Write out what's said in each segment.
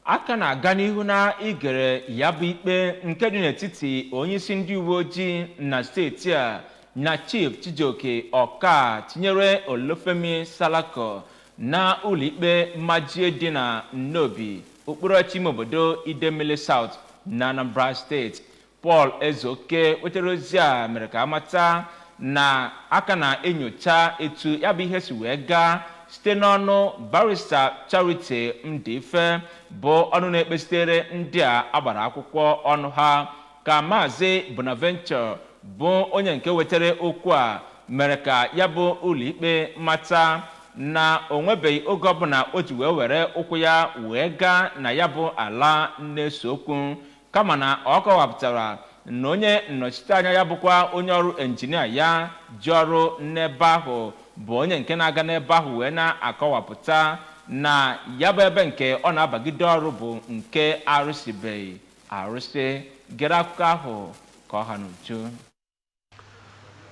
aka na-aga n'ihu na igere ya bụ ikpe nke dị n'etiti onyeisi ndị uwe ojii na steeti a na Chief Chijioke Okaa tinyere Olufemi Salako na ụlọikpe mmajie dị na Nnobi okporochi ime obodo Idemili South na Anambra steeti. Paul Ezeoke wetara ozi a mere ka amata na aka na-enyocha etu ya bụ ihe si wee gaa site n'ọnụ barrister Charity Ndife bụ ọnụ na-ekpesitere ndị a agbara akwụkwọ ọnụ ha ka Maazị Bonaventure bụ onye nke wetara okwu a mere ka ya bụ ụlọikpe mata na onwebeghị oge ọbụla o ji wee were ụkwụ ya wee gaa na ya bụ ala na-eso okwu, kama na ọ kọwapụtara na onye nnọchite anya ya bụkwa onye ọrụ injinia ya ji ọrụ n'ebe ahụ bụ onye nke na-aga n'ebe ahụ wee na-akọwapụta na ya bụ ebe nke ọ na-abagide ọrụ bụ nke arụsibeghị arụsị. Gere akụkọ ahụ ka ọ ha n'uju.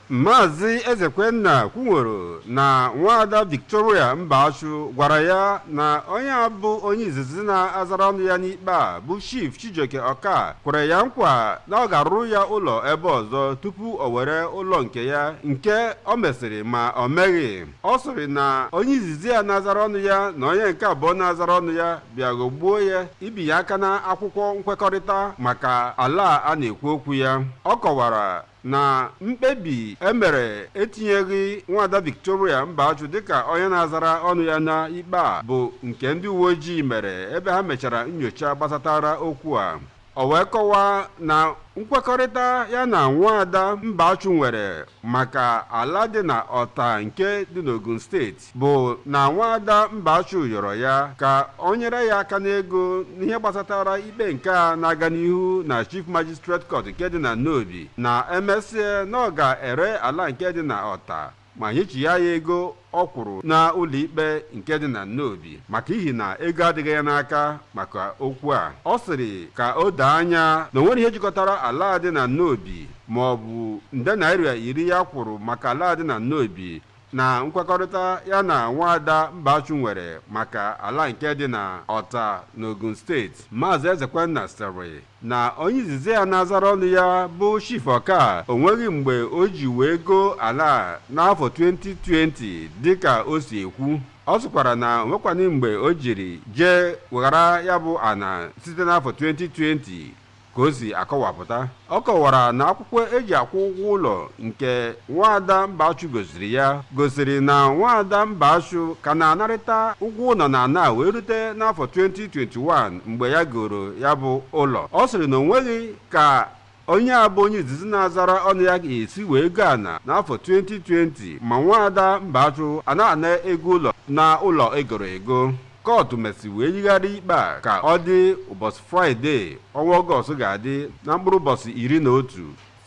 Maazị Ezekwenna kwuworo na nwaada Victoria Mbashu gwara ya na onye a bụ onye izizi na-azara ọnụ ya n'ikpe a bụ Chief Chijioke Okaa kwere ya nkwa na ọ ga-arụ ya ụlọ ebe ọzọ tupu o were ụlọ nke ya nke o mesịrị ma o meghị. Ọ sịrị na onye izizi ya na-azara ọnụ ya na onye nke abụọ na-azara ọnụ ya bịa ghọgbuo ya ibinye aka na akwụkwọ nkwekọrịta maka ala a na-ekwu okwu ya. Ọ kọwara na mkpebi emere etinyeghị nwaada Victoria Mbashu dịka onye na-azara ọnụ ya na ikpe a bụ nke ndị uwe ojii mere ebe ha mechara nyocha gbasatara okwu a. O wee kọwaa na nkwekọrịta ya na nwaada Mbashu nwere maka ala dị na Ọta nke dị n'Ogun steeti bụ na nwaada Mbashu yọrọ ya ka o nyere ya aka n'ego n'ihe gbasatara ikpe nke a na-aga n'ihu na Chief Magistrate Court nke dị na Nnobi, na emesịa na ọ ga-ere ala nke dị na Ọta ma nyechigha ya ego ọ kwụrụ na ụlọikpe nke dị na Nnobi maka ihi na ego adịghị ya n'aka maka okwu a. Ọ sịrị ka o doo anya na onwere ihe jikọtara ala dị na Nnobi ma ọ bụ nde naira 10 ya kwụrụ maka ala dị na Nnobi na nkwekọrịta ya na nwaada Mbashu nwere maka ala nke dị na Ọta n'Ogun steeti. Maazị Ezekwenna sịrị na onye izizi ya na-azara ọnụ ya bụ Chief Okaa onweghị mgbe o ji wee goo ala n'afọ 2020 dịka o si ekwu. Ọ sịkwara na onwekwanị mgbe o jiri jee weghara ya bụ ana site n'afọ 2020 ka o si akọwapụta. Ọ kọwara na akwụkwọ eji akwụ ụgwọ ụlọ nke nwaada Mbashu gosiri ya gosiri na nwaada Mbashu ka na-anarịta ụgwọ ụlọ na ana wee rute n'afọ 2021 mgbe ya goro ya bụ ụlọ. Ọ sịrị na onweghị ka onye a bụ onye izizi na-azara ọnụ ya ga-esi wee go ana n'afọ 2020 ma nwaada Mbashu ana ego ụlọ na ụlọ egoro ego. Kọtụ mesị wee yigharị ikpe a ka ọ dị ụbọchị Fraịde ọnwa Ọgọst ga-adị na mkpụrụ ụbọchị 11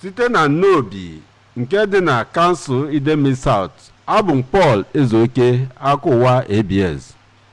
site na Nnobi nke dị na kansụl Idemili South. Abụ m Paul Ezeoke, aka ụwa ABS.